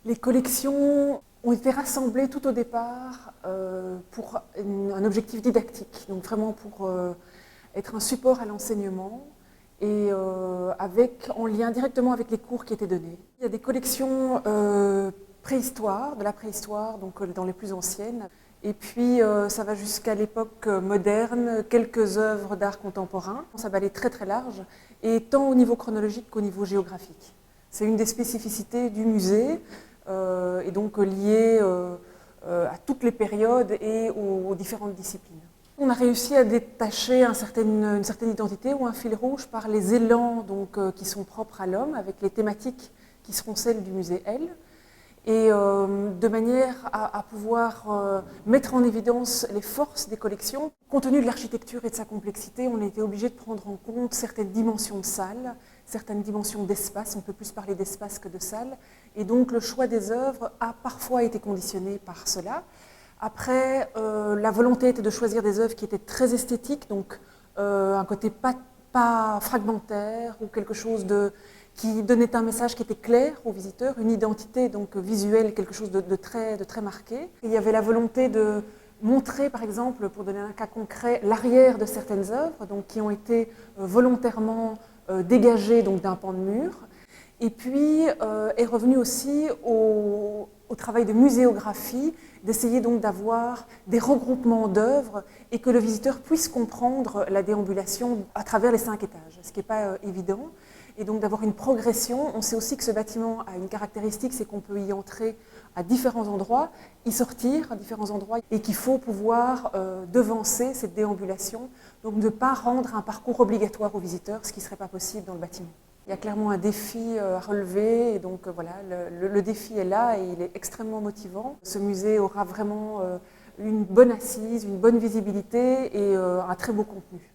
Les collections ont été rassemblées tout au départ pour un objectif didactique, donc vraiment pour être un support à l'enseignement et en lien directement avec les cours qui étaient donnés. Il y a des collections préhistoire, de la préhistoire, donc dans les plus anciennes. Et puis ça va jusqu'à l'époque moderne, quelques œuvres d'art contemporain. Ça va aller très très large, et tant au niveau chronologique qu'au niveau géographique. C'est une des spécificités du musée, et donc liée à toutes les périodes et aux différentes disciplines. On a réussi à détacher une certaine identité ou un fil rouge par les élans qui sont propres à l'homme, avec les thématiques qui seront celles du musée L, et de manière à pouvoir mettre en évidence les forces des collections. Compte tenu de l'architecture et de sa complexité, on a été obligé de prendre en compte certaines dimensions de salle, certaines dimensions d'espace, on peut plus parler d'espace que de salle, et donc le choix des œuvres a parfois été conditionné par cela. Après, la volonté était de choisir des œuvres qui étaient très esthétiques, donc un côté pas fragmentaire ou quelque chose qui donnait un message qui était clair aux visiteurs, une identité donc visuelle, quelque chose de très marqué. Il y avait la volonté de montrer, par exemple, pour donner un cas concret, l'arrière de certaines œuvres, donc qui ont été volontairement dégagées d'un pan de mur. Et puis est revenu aussi au travail de muséographie, d'essayer donc d'avoir des regroupements d'œuvres et que le visiteur puisse comprendre la déambulation à travers les 5 étages, ce qui n'est pas évident. Et donc d'avoir une progression. On sait aussi que ce bâtiment a une caractéristique, c'est qu'on peut y entrer à différents endroits, y sortir à différents endroits, et qu'il faut pouvoir devancer cette déambulation, donc ne pas rendre un parcours obligatoire aux visiteurs, ce qui ne serait pas possible dans le bâtiment. Il y a clairement un défi à relever, et donc voilà, le défi est là et il est extrêmement motivant. Ce musée aura vraiment une bonne assise, une bonne visibilité et un très beau contenu.